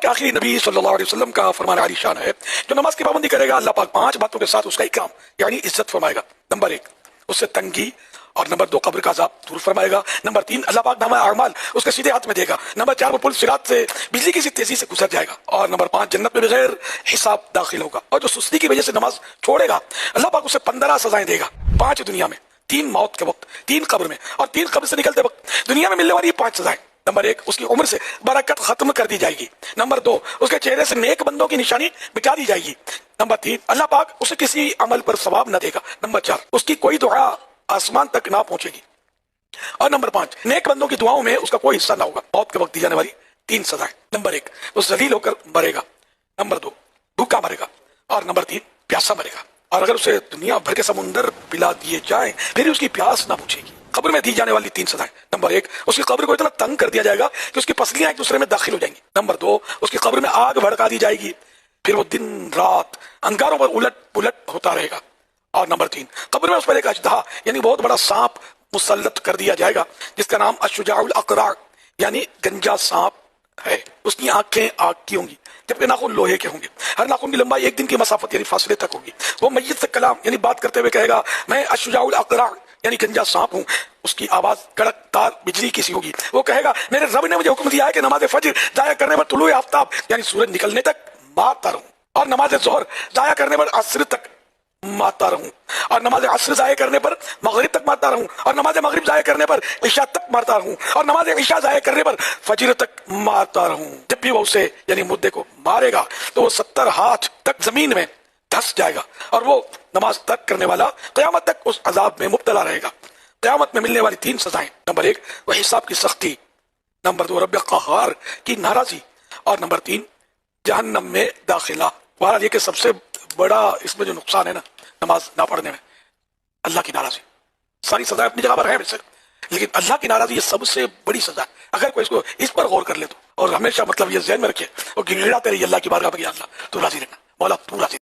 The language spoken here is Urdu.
کے آخری نبی صلی اللہ علیہ وسلم کا فرمان عالی شان ہے، جو نماز کی پابندی کرے گا اللہ پاک 5 باتوں کے ساتھ اس کا اکرام یعنی عزت فرمائے گا۔ نمبر 1 اس سے تنگی، اور نمبر 2 قبر کا عذاب دور فرمائے گا۔ نمبر 3 اللہ پاک نامہ اعمال اس کے سیدھے ہاتھ میں دے گا۔ نمبر 4 وہ پل صراط سے بجلی کی سی تیزی سے گزر جائے گا۔ اور نمبر 5 جنت میں بغیر حساب داخل ہوگا۔ اور جو سستی کی وجہ سے نماز چھوڑے گا اللہ پاک اسے 15 سزائیں دے گا، 5 دنیا میں، 3 موت کے وقت، 3 قبر میں، اور 3 قبر سے نکلتے وقت۔ دنیا میں ملنے والی یہ 5 سزائیں: نمبر 1 اس کی عمر سے برکت ختم کر دی جائے گی۔ نمبر 2 اس کے چہرے سے نیک بندوں کی نشانی مٹا دی جائے گی۔ نمبر 3 اللہ پاک اسے کسی عمل پر ثواب نہ دے گا۔ نمبر 4 اس کی کوئی دعا آسمان تک نہ پہنچے گی۔ اور نمبر 5 نیک بندوں کی دعاؤں میں اس کا کوئی حصہ نہ ہوگا۔ موت کے وقت دی جانے والی 3 سزائیں: نمبر 1 وہ ذلیل ہو کر مرے گا۔ نمبر 2 بھوکا مرے گا۔ اور نمبر 3 پیاسا مرے گا۔ اور اگر اسے دنیا بھر کے سمندر پلا دیے جائیں پھر اس کی پیاس نہ پوچھے گی۔ قبر میں دی جانے والی 3 سزائیں: نمبر 1 اس کی قبر کو اتنا تنگ کر دیا جائے گا کہ اس کی پسلیاں ایک دوسرے میں داخل ہو جائیں گی۔ نمبر 2 اس کی قبر میں آگ بھڑکا دی جائے گی، پھر وہ دن رات انگاروں پر الٹ پلٹ ہوتا رہے گا۔ اور نمبر 3 قبر میں اس پر ایک اژدہا یعنی بہت بڑا سانپ مسلط کر دیا جائے گا جس کا نام الشجاع الاقرع یعنی گنجا سانپ ہے۔ اس کی آنکھیں آگ کی ہوں گی جبکہ ناخن لوہے کے ہوں گے۔ ہر ناخن کی لمبائی 1 دن کی مسافت یعنی فاصلے تک ہوگی۔ وہ میت سے کلام یعنی بات کرتے ہوئے کہے گا میں الشجاع الاقرع یعنی گنجا سانپ ہوں۔ اس کی آواز کڑک تار بجلی کی سی ہوگی۔ وہ کہے گا میرے رب نے مجھے حکم دیا ہے کہ نماز فجر ضائع کرنے پر طلوع آفتاب یعنی سورج نکلنے تک مارتا رہوں، اور نماز ظہر ضائع کرنے پر عصر تک مارتا رہوں، اور نماز عصر ضائع کرنے پر مغرب تک مارتا رہوں، اور نماز مغرب ضائع کرنے پر عشاء تک مارتا رہوں، اور نماز عشاء ضائع کرنے پر فجر تک مارتا رہوں۔ جب بھی وہ اسے یعنی مردے کو مارے گا تو وہ 70 ہاتھ تک زمین میں دھس جائے گا، اور وہ نماز ترک کرنے والا قیامت تک اس عذاب میں مبتلا رہے گا۔ قیامت میں ملنے والی 3 سزائیں: نمبر 1 وہ حساب کی سختی، نمبر 2 رب قہار کی ناراضی، اور نمبر 3 جہنم میں داخلہ۔ بہرحال یہ کہ سب سے بڑا اس میں جو نقصان ہے نا نماز نہ پڑھنے میں، اللہ کی ناراضی۔ ساری سزائیں اپنی جگہ پر ہیں بے شک، لیکن اللہ کی ناراضی یہ سب سے بڑی سزا ہے۔ اگر کوئی اس پر غور کر لے تو، اور ہمیشہ مطلب یہ ذہن میں رکھے اور گڑگڑاتے رہیے اللہ کی بارگاہ میں کہ اللہ تو راضی رہنا، مولا تو راضی